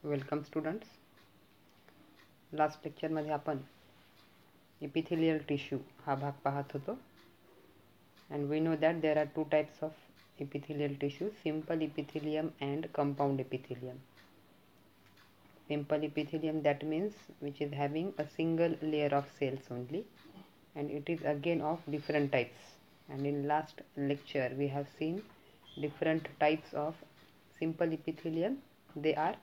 Welcome students. Last लेक्चरमध्ये आपण epithelial tissue हा भाग पाहत होतो. And we know that there are two types of epithelial tissue, simple epithelium and compound epithelium. Simple epithelium, that means which is having a single layer of cells only, and it is again of different types. And in last lecture we have seen different types of simple epithelium. They are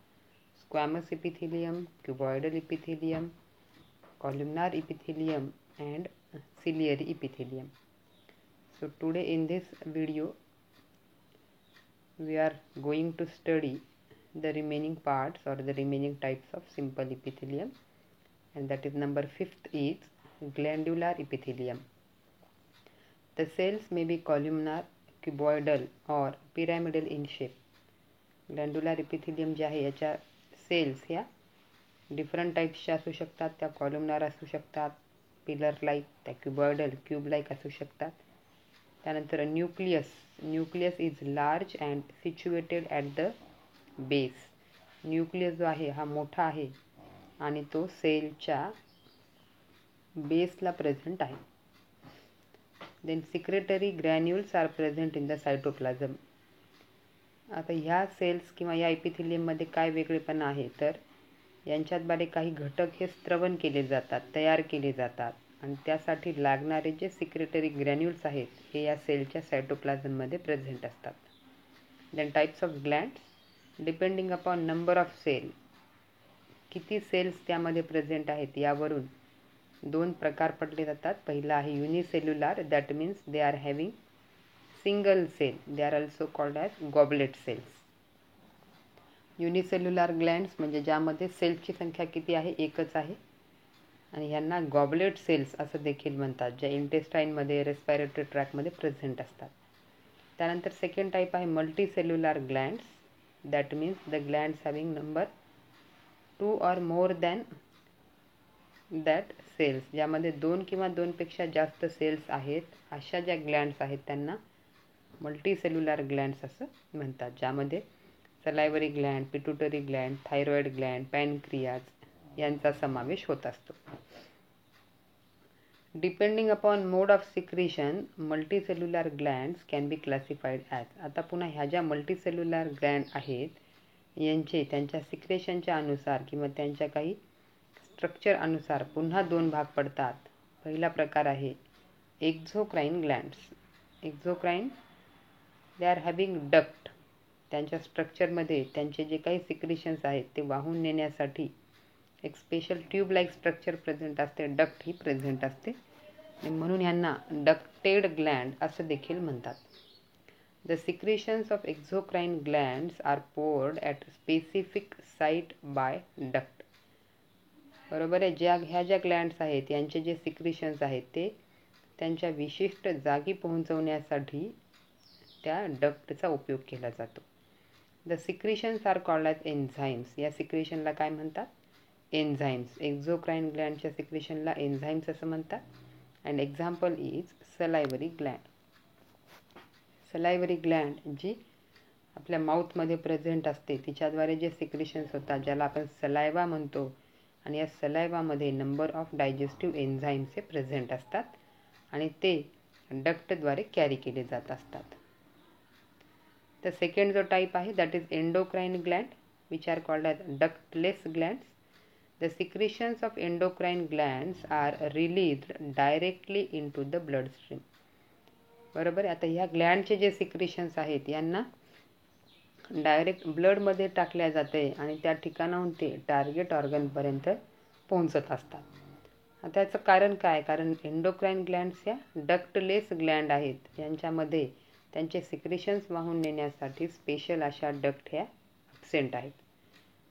squamous epithelium, cuboidal epithelium, columnar epithelium, and ciliary epithelium. So today in this video we are going to study the remaining parts or the remaining types of simple epithelium, and that is number 5th is glandular epithelium. The cells may be columnar, cuboidal or pyramidal in shape. Glandular epithelium जे आहे याच्या cells ह्या different टाईप्सच्या असू शकतात. त्या columnar असू शकतात, pillar like, त्या क्युबॉइडल क्यूब लाईक असू शकतात. त्यानंतर nucleus is large and situated at the base. Nucleus जो आहे हा मोठा आहे आणि तो सेलच्या बेसला प्रेझेंट आहे. Then secretory granules are present in the cytoplasm. आता ह्या सेल्स किंवा या एपिथेलियममध्ये काय वेगळेपणा आहे तर यांच्याद्वारे काही घटक हे स्त्रवन केले जातात, तयार केले जातात, आणि त्यासाठी लागणारे जे सिक्रेटरी ग्रॅन्युल्स आहेत हे या सेलच्या सायटोप्लाझममध्ये प्रेझेंट असतात. Then types of glands depending upon number of cell, किती सेल्स त्यामध्ये प्रेझेंट आहेत यावरून दोन प्रकार पडले जातात. पहिला आहे unicellular, that means they are having single cell, they are also called as goblet cells. Unicellular glands म्हणजे ज्यामध्ये सेल्सची संख्या किती आहे, एकच आहे, आणि ह्यांना गॉबलेट सेल्स असं देखील म्हणतात, ज्या इंटेस्टाईनमध्ये, रेस्पिरेटरी ट्रॅकमध्ये प्रेझेंट असतात. त्यानंतर सेकंड टाईप आहे multicellular glands, that means the glands having number 2 or more than that cells. ज्यामध्ये 2 किंवा 2 पेक्षा जास्त सेल्स आहेत अशा ज्या ग्लँड्स आहेत त्यांना मल्टीसेल्युलर ग्लँड्स असं म्हणतात, ज्यामध्ये salivary gland, pituitary gland, thyroid gland, pancreas यांचा समावेश होत असतो. Depending upon mode of secretion multicellular glands can be classified as. आता पुन्हा ह्या ज्या मल्टीसेल्युलर ग्लँड आहेत यांचे त्यांच्या सिक्रेशनच्या अनुसार किंवा त्यांच्या काही स्ट्रक्चर अनुसार पुन्हा दोन भाग पडतात. पहिला प्रकार आहे exocrine glands. Exocrine they are having duct. त्यांच्या स्ट्रक्चरमध्ये त्यांचे जे काही सिक्रेशन्स आहेत ते वाहून नेण्यासाठी एक special tube like structure present असते, डक्ट ही प्रेझेंट असते, आणि म्हणून ह्यांना डक्टेड ग्लँड असं देखील म्हणतात. The secretions of exocrine glands are poured at specific site by duct. बरोबर आहे. ह्या ज्या ग्लँड्स आहेत यांचे जे सिक्रेशन्स आहेत ते त्यांच्या विशिष्ट जागी पोहोचवण्यासाठी त्या डक्टचा उपयोग केला जातो. The secretions are called as enzymes. या सिक्रेशनला काय म्हणतात? एन्झाईम्स. एक्झोक्राईन ग्लँडच्या सिक्रेशनला एन्झाईम्स असं म्हणतात. And example is salivary gland. Salivary gland जी आपल्या माउथमध्ये प्रेझेंट असते तिच्याद्वारे जे सिक्रेशन्स होतात ज्याला आपण सलायवा म्हणतो, आणि या सलायवामध्ये नंबर ऑफ डायजेस्टिव्ह एन्झाईम्स हे प्रेझेंट असतात आणि ते डक्टद्वारे कॅरी केले जात असतात. तर सेकंड जो टाईप आहे that is endocrine Gland which are called as ductless glands. The secretions of endocrine glands are released directly into the bloodstream. बरोबर. आता ह्या ग्लँडचे जे सिक्रेशन्स आहेत यांना डायरेक्ट ब्लडमध्ये टाकल्या जाते आणि त्या ठिकाणाहून ते टार्गेट ऑर्गनपर्यंत पोहोचत असतात. आता याचं कारण काय? कारण एंडोक्राईन ग्लँड्स या डक्टलेस ग्लँड आहेत, यांच्यामध्ये त्यांचे सिक्रेशन्स वाहून नेण्यासाठी स्पेशल अशा डक्ट ह्या ॲब्सेंट आहेत.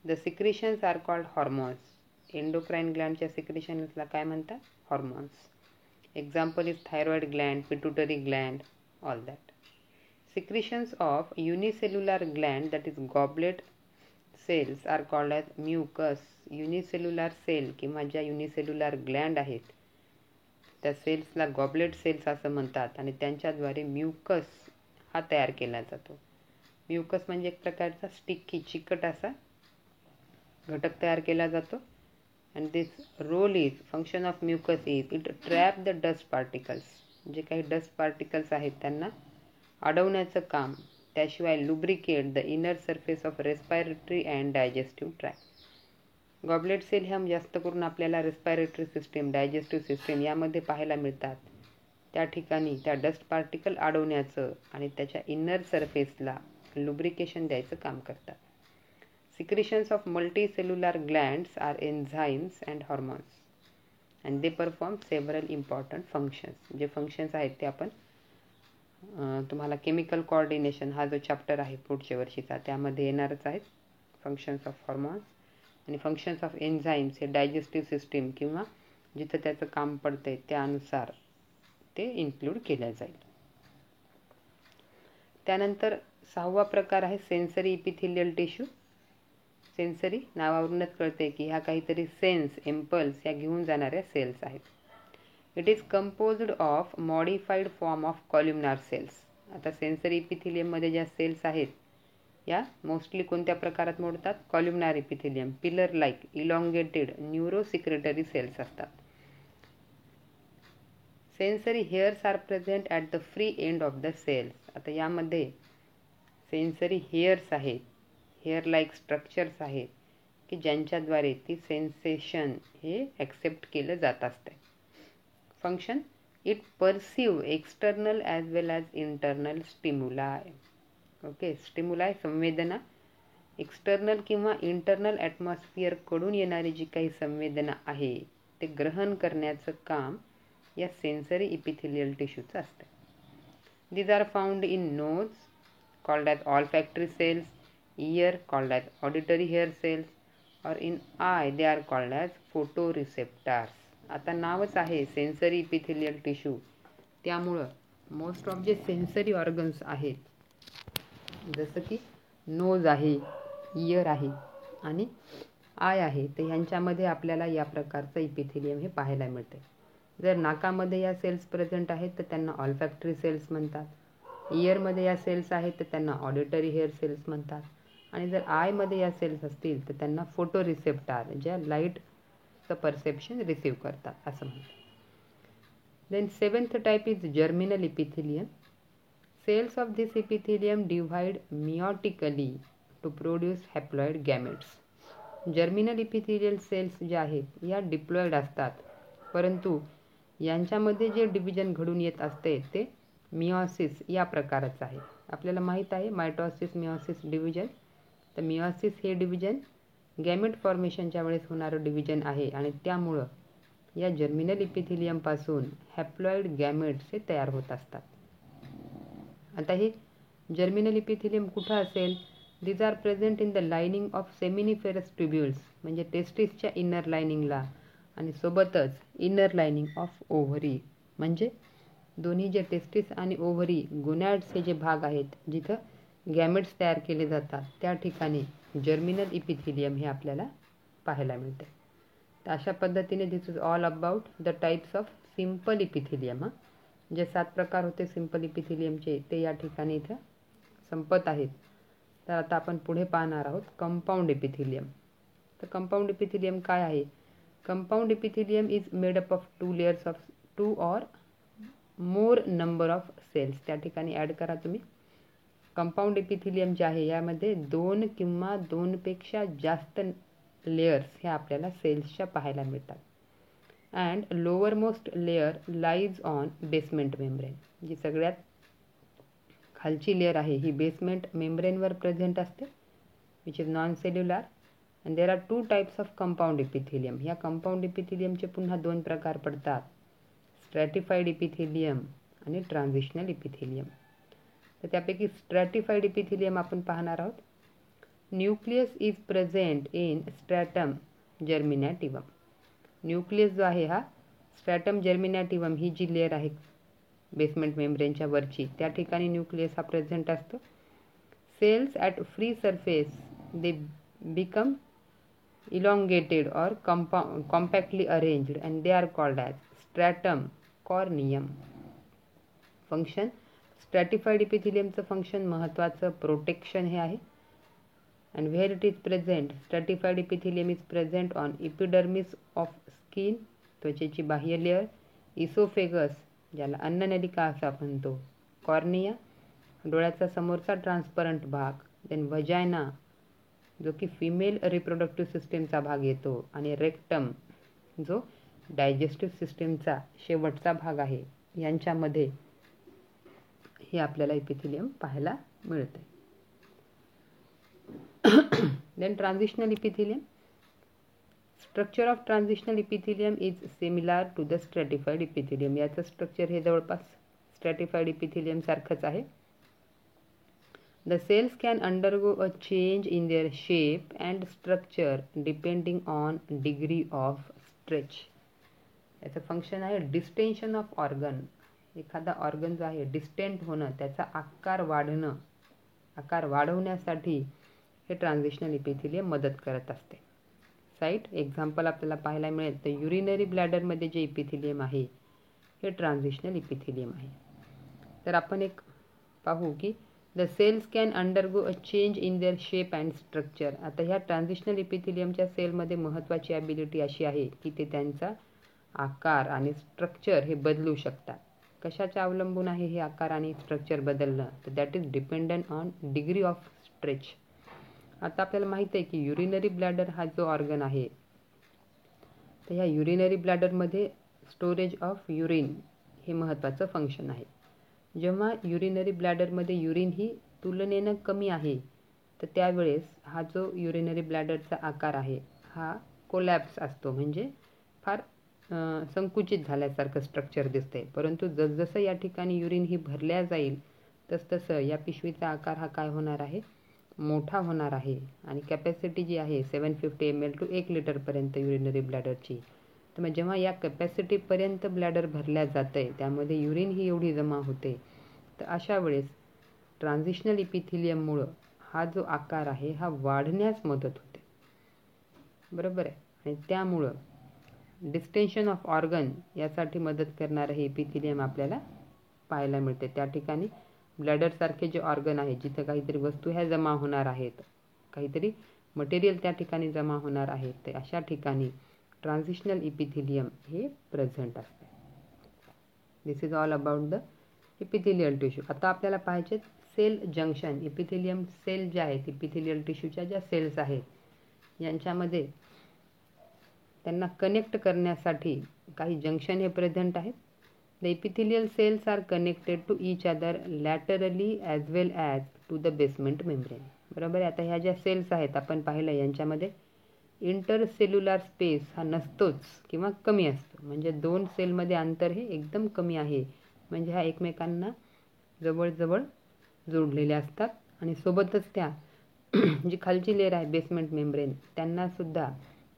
The secretions are called hormones. Endocrine ग्लँडच्या सिक्रेशन्सला काय म्हणतात? Hormones. Example is thyroid gland, pituitary gland, all that. Secretions of unicellular gland that is goblet cells are called as mucus. Unicellular cell किंवा ज्या unicellular Gland आहेत त्या सेल्सला goblet cells असं म्हणतात आणि त्यांच्याद्वारे म्युकस हा तयार केला जातो. म्युकस म्हणजे एक प्रकारचा स्टिकी चिकट असा घटक तयार केला जातो. And this role is function of mucus is it trap the dust particles. जे काही डस्ट पार्टिकल्स आहेत त्यांना अडवण्याचं काम, त्याशिवाय lubricate the inner surface of respiratory and digestive tract. Goblet cell ह्या जास्त करून आपल्याला रेस्पायरेटरी सिस्टीम, डायजेस्टिव्ह सिस्टीम यामध्ये पाहायला मिळतात. त्या ठिकाणी त्या डस्ट पार्टिकल अडवण्याचं आणि त्याच्या इनर सरफेसला लुब्रिकेशन द्यायचं काम करतात. Secretions of multicellular glands are enzymes and hormones and they perform several important functions. जे functions आहेत ते आपण तुम्हाला केमिकल कोऑर्डिनेशन हा जो चॅप्टर आहे पुढच्या वर्षीचा त्यामध्ये येणारच आहेत. फंक्शन्स ऑफ हॉर्मोन्स आणि फंक्शन्स ऑफ एन्झाईम्स हे डायजेस्टिव्ह सिस्टीम किंवा जिथं त्याचं काम पडतंय त्यानुसार ते इन्क्लूड केलं जाईल. त्यानंतर 6वा प्रकार आहे सेन्सरी इपिथेलियल टिश्यू. सेन्सरी नावावरूनच कळते की ह्या काहीतरी सेन्स, इम्पल्स या घेऊन जाणाऱ्या सेल्स आहेत. It is composed of modified form of columnar cells. आता सेन्सरी इपिथेलियममध्ये ज्या सेल्स आहेत या मोस्टली कोणत्या प्रकारात मोडतात? Columnar epithelium, pillar like, elongated, neurosecretory cells असतात. Sensory hairs are present at the free end of the cells. आता यामध्ये सेन्सरी हेअर्स आहेत, हेअर लाईक स्ट्रक्चर्स आहेत की ज्यांच्याद्वारे ती सेन्सेशन हे ॲक्सेप्ट केलं जात असते. Function it perceive external as well as internal stimuli. Okay, stimuli संवेदना, एक्सटर्नल किंवा इंटरनल ॲटमॉस्फिअरकडून येणारी जी काही संवेदना आहे ते ग्रहण करण्याचं काम या सेन्सरी इपिथेलियल टिश्यूचं असतं. These are found in nose called as olfactory cells, ear called as auditory hair cells, or in eye they are called as photoreceptors. आता नावच आहे सेन्सरी इपिथेलियल टिश्यू, त्यामुळं मोस्ट ऑफ जे सेन्सरी ऑर्गन्स आहेत जसं की नोज आहे, year आहे आणि आय आहे, तर ह्यांच्यामध्ये आपल्याला या प्रकारचं इपिथेलियम हे पाहायला मिळते. जर नाकामध्ये या सेल्स प्रेझेंट आहेत तर त्यांना ऑल्फॅक्टरी सेल्स म्हणतात. इयरमध्ये या सेल्स आहेत तर त्यांना ऑडिटरी हेअर सेल्स म्हणतात. आणि जर आयमध्ये या सेल्स असतील तर त्यांना फोटो रिसेप्टार, ज्या लाईटचं परसेप्शन रिसीव्ह करतात असं म्हणतात. Then 7th type is germinal epithelium. Cells of this epithelium divide meiotically to produce haploid gametes. Germinal epithelial cells ज्या आहेत या डिप्लॉइड असतात, परंतु यांच्यामध्ये जे डिव्हिजन घडून येत असते ते मिओसिस या प्रकाराचं आहे. आपल्याला माहीत आहे मायटॉसिस, मिओसिस डिव्हिजन. तर मिओसिस हे डिव्हिजन गॅमेट फॉर्मेशनच्या वेळेस होणारं डिव्हिजन आहे आणि त्यामुळं या जर्मिनल इपिथेलियमपासून हॅप्लॉइड गॅमेट्स हे तयार होत असतात. आता हे जर्मिनल इपिथेलियम कुठं असेल? These are present in the lining of seminiferous tubules, म्हणजे टेस्टिसच्या इनर लायनिंगला, आणि सोबतच इनर लायनिंग ऑफ ओव्हरी, म्हणजे दोन्ही जे टेस्टिस आणि ओव्हरी गोनॅड्स हे जे भाग आहेत जिथं गॅमेट्स तयार केले जातात त्या ठिकाणी जर्मिनल इपिथेलियम हे आपल्याला पाहायला मिळते. तर अशा पद्धतीने this is all about the types of simple epithelium. जे 7 प्रकार होते सिम्पल इपिथेलियमचे ते या ठिकाणी इथं संपत आहेत. तर आता आपण पुढे पाहणार आहोत कंपाऊंड इपिथेलियम. तर कंपाऊंड इपिथेलियम काय आहे? Compound epithelium is made up of 2 layers of 2 or more number of cells. त्या ठिकाणी ॲड करा तुम्ही. कंपाऊंड इपिथेलियम जे आहे यामध्ये 2 किंवा 2पेक्षा जास्त लेयर्स ह्या आपल्याला सेल्सच्या पाहायला मिळतात. And lower most layer lies on basement membrane. जी सगळ्यात खालची लेयर आहे ही बेसमेंट मेम्ब्रेनवर प्रेझेंट असते, which is non cellular. And there are 2 types of compound epithelium. ह्या कंपाऊंड इपिथेलियमचे पुन्हा 2 प्रकार पडतात, स्ट्रॅटिफाईड इपिथेलियम आणि ट्रान्झिशनल इपिथेलियम. तर त्यापैकी स्ट्रॅटिफाईड इपिथेलियम आपण पाहणार आहोत. Nucleus is present in stratum germinativum. Nucleus जो आहे हा स्ट्रॅटम जर्मिनॅटिव्हम ही जी लेयर आहे बेसमेंट मेम्ब्रेनच्या वरची त्या ठिकाणी न्यूक्लियस हा प्रेझेंट असतो. Cells at free surface they become elongated or compactly arranged and they are called as stratum corneum. Function stratified इपिथेलियमचं फंक्शन महत्त्वाचं प्रोटेक्शन हे आहे. and where it is present, stratified epithelium is present on epidermis of skin, त्वचेची बाह्य layer, oesophagus ज्याला अन्ननलिका असं आपण म्हणतो, कॉर्निया डोळ्याचा समोरचा ट्रान्सपरंट भाग, देन वजायना जो की फिमेल रिप्रोडक्टिव्ह सिस्टीमचा भाग येतो, आणि रेक्टम जो डायजेस्टिव्ह सिस्टीमचा शेवटचा भाग आहे, यांच्यामध्ये हे आपल्याला इपिथिलियम पाहायला मिळते. Then transitional epithelium. Structure of transitional epithelium is similar to the stratified epithelium. याचं स्ट्रक्चर हे जवळपास stratified epithelium सारखंच आहे. The cells can undergo a change in their shape and structure depending on degree of stretch. याचं function आहे डिस्टेन्शन of organ. एखादा organ जो आहे डिस्टेंट होणं, त्याचा आकार वाढणं, आकार वाढवण्यासाठी हे ट्रान्झिशनल इपिथिलियम मदत करत असते. साईट एक्झाम्पल आपल्याला पाहायला मिळेल तर युरिनरी ब्लॅडरमध्ये जे इपिथिलियम आहे हे ट्रान्झिशनल इपिथिलियम आहे. तर आपण एक पाहू की the cells can undergo a change in their shape and structure. आता ह्या ट्रान्झिशनल इपिथिलियमच्या सेलमध्ये महत्त्वाची ॲबिलिटी अशी आहे की ते त्यांचा आकार आणि स्ट्रक्चर हे बदलू शकतात. कशाच्या अवलंबून आहे हे आकार आणि स्ट्रक्चर बदलणं, तर that is dependent on degree of stretch. आता आपल्याला माहिती आहे की युरिनरी ब्लॅडर हा जो ऑर्गन आहे, तर ह्या युरिनरी ब्लॅडरमध्ये स्टोरेज ऑफ युरिन हे महत्त्वाचं फंक्शन आहे. जेव्हा युरिनरी ब्लॅडरमध्ये युरिन ही तुलनेनं कमी आहे, तर त्यावेळेस हा जो युरिनरी ब्लॅडरचा आकार आहे हा कोलॅप्स असतो, म्हणजे फार संकुचित झाल्यासारखं स्ट्रक्चर दिसते. परंतु जसजसं या ठिकाणी युरिन ही भरल्या जाईल तसतसं या पिशवीचा आकार हा काय होणार आहे, मोठा होणार आहे. आणि कॅपॅसिटी जी आहे 750 ml टू 1 लिटरपर्यंत युरिनरी ब्लॅडरची. तर मग जेव्हा या कॅपॅसिटीपर्यंत ब्लॅडर भरल्या जातं आहे, त्यामध्ये युरिन ही एवढी जमा होते, तर अशा वेळेस ट्रान्झिशनल इपिथिलियममुळं हा जो आकार आहे हा वाढण्यास मदत होते. बरोबर आहे. आणि त्यामुळं डिस्टेन्शन ऑफ ऑर्गन यासाठी मदत करणारं हे इपिथिलियम आपल्याला पाहायला मिळते. त्या ठिकाणी ब्लॅडरसारखे जे ऑर्गन आहे, जिथं काहीतरी वस्तू ह्या जमा होणार आहेत, काहीतरी मटेरियल त्या ठिकाणी जमा होणार आहेत, ते अशा ठिकाणी ट्रान्झिशनल इपिथिलियम हे प्रेझेंट असते. This is all about the epithelial tissue. आता आपल्याला पाहिजे सेल जंक्शन. इपिथिलियम सेल ज्या आहेत, इपिथिलियल टिश्यूच्या ज्या सेल्स आहेत, यांच्यामध्ये त्यांना कनेक्ट करण्यासाठी काही जंक्शन हे प्रेझेंट आहेत. The epithelial cells are connected to each other laterally as well as to the basement membrane. बरोबर आहे. आता ह्या ज्या सेल्स आहेत आपण पाहिलं, यांच्यामध्ये इंटरसेल्युलर स्पेस हा नसतोच किंवा कमी असतो. म्हणजे दोन सेलमध्ये अंतर हे एकदम कमी आहे. म्हणजे ह्या एकमेकांना जवळजवळ जोडलेल्या असतात आणि सोबतच त्या जी खालची लेयर आहे बेसमेंट मेम्ब्रेन, त्यांनासुद्धा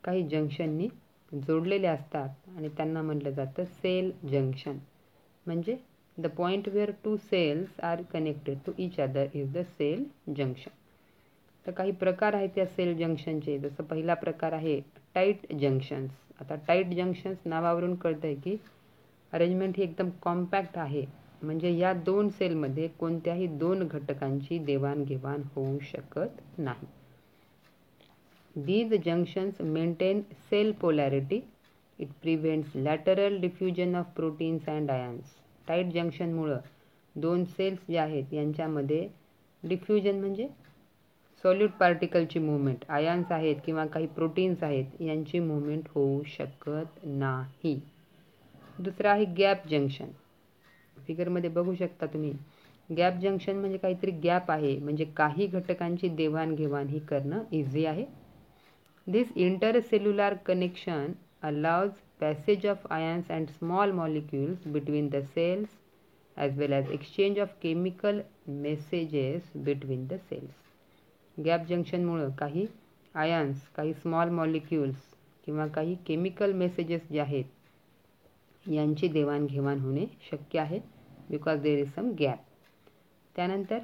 काही जंक्शननी जोडलेले असतात आणि त्यांना म्हटलं जातं सेल जंक्शन. म्हणजे the point where two cells are connected to each other is the cell junction. तर काही प्रकार आहेत त्या सेल जंक्शनचे. जसं पहिला प्रकार आहे टाईट जंक्शन्स. आता टाईट जंक्शन्स नावावरून कळतं आहे की अरेंजमेंट ही एकदम कॉम्पॅक्ट आहे. म्हणजे या दोन सेलमध्ये कोणत्याही दोन घटकांची देवाणघेवाण होऊ शकत नाही. These junctions maintain cell polarity. It prevents lateral diffusion of proteins and ions. Tight जंक्शनमुळं दोन सेल्स ज्या आहेत यांच्यामध्ये डिफ्युजन म्हणजे सॉलिड पार्टिकलची मूवमेंट, आयन्स आहेत किंवा काही प्रोटीन्स आहेत यांची मूवमेंट होऊ शकत नाही. दुसरं आहे गॅप जंक्शन. फिगरमध्ये बघू शकता तुम्ही. गॅप जंक्शन म्हणजे काहीतरी गॅप आहे, म्हणजे काही घटकांची देवाणघेवाण ही करणं इझी आहे. This intercellular connection allows passage of ions and small molecules between the cells as well as exchange of chemical messages between the cells. Gap जंक्शनमुळं काही आयन्स, काही स्मॉल मॉलिक्युल्स किंवा काही केमिकल मेसेजेस जे आहेत यांची देवाणघेवाण होणे शक्य आहे, because there is some gap. त्यानंतर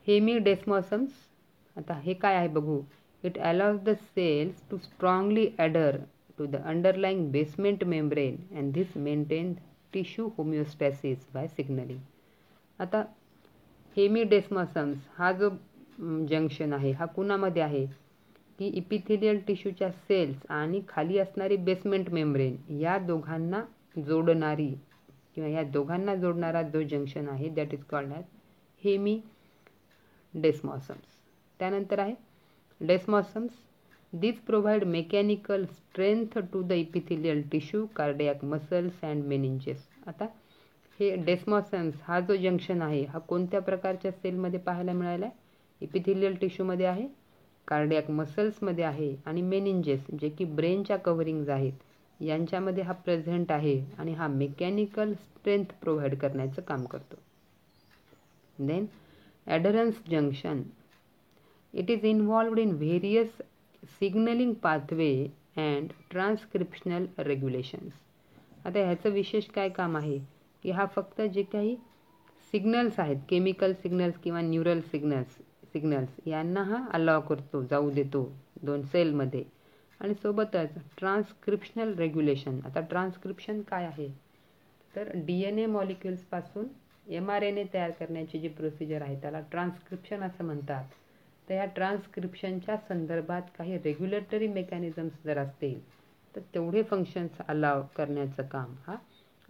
हेमिडेस्मोसम्स. आता हे काय आहे बघू. It allows the cells to strongly adhere to the underlying basement membrane and this maintains tissue homeostasis by signaling. आता हेमिडेस्मोसम्स हा जो जंक्शन आहे हा कुणामध्ये आहे की इपिथेलियल टिश्यूच्या सेल्स आणि खाली असणारी बेसमेंट मेम्ब्रेन या दोघांना जोडणारी किंवा या दोघांना जोडणारा जो जंक्शन आहे that is called as hemi desmosomes. त्यानंतर आहे डेस्मॉसम्स. These provide mechanical strength to the epithelial tissue, cardiac muscles and meninges. आता हे डेस्मॉसम्स हा जो जंक्शन आहे हा कोणत्या प्रकारच्या सेलमध्ये पाहायला मिळाला आहे? इपिथेलियल टिश्यूमध्ये आहे, कार्डियाक मसल्समध्ये आहे आणि मेनिंजेस जे की ब्रेनच्या कव्हरिंग्ज आहेत यांच्यामध्ये हा प्रेझेंट आहे आणि हा मेकॅनिकल स्ट्रेंथ प्रोव्हाइड करण्याचं काम करतो. Then adherens junction. It is involved in various signaling pathway and transcriptional regulations. आता ह्याचं विशेष काय काम आहे की हा फक्त जे काही सिग्नल्स आहेत केमिकल सिग्नल्स किंवा न्यूरल सिग्नल्स यांना हा अलाव करतो, जाऊ देतो दोन सेलमध्ये आणि सोबतच ट्रान्सक्रिप्शनल रेग्युलेशन. आता ट्रान्सक्रिप्शन काय आहे तर DNA मॉलिक्युल्सपासून mRNA तयार करण्याची जी प्रोसिजर आहे त्याला ट्रान्सक्रिप्शन असं म्हणतात. तर या ट्रान्सक्रिप्शनच्या संदर्भात काही रेग्युलेटरी मेकॅनिझम्स जर असतील तर तेवढे फंक्शन्स अलाव करण्याचं काम हा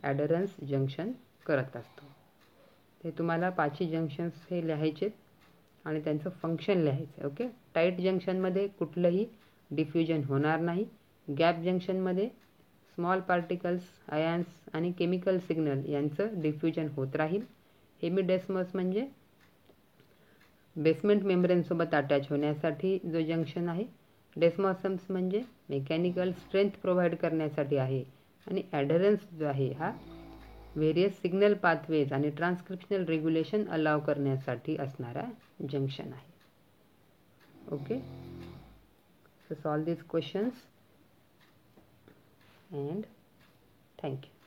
ॲडरन्स जंक्शन करत असतो. ते तुम्हाला पाची जंक्शन्स हे लिहायचेत आणि त्यांचं फंक्शन लिहायचं. ओके. टाईट जंक्शनमध्ये कुठलंही डिफ्युजन होणार नाही. गॅप जंक्शनमध्ये स्मॉल पार्टिकल्स, आयन्स आणि केमिकल सिग्नल यांचं डिफ्युजन होत राहील. हेमिडेस्मस म्हणजे बेसमेंट मेम्ब्रेनसोबत अटॅच होण्यासाठी जो जंक्शन आहे. डेस्मॉसम्स म्हणजे मेकॅनिकल स्ट्रेंथ प्रोव्हाइड करण्यासाठी आहे आणि ॲडरन्स जो आहे हा व्हेरियस सिग्नल पाथवेज आणि ट्रान्सक्रिप्शनल रेग्युलेशन अलाव करण्यासाठी असणारा जंक्शन आहे. Okay. So solve these questions and thank you.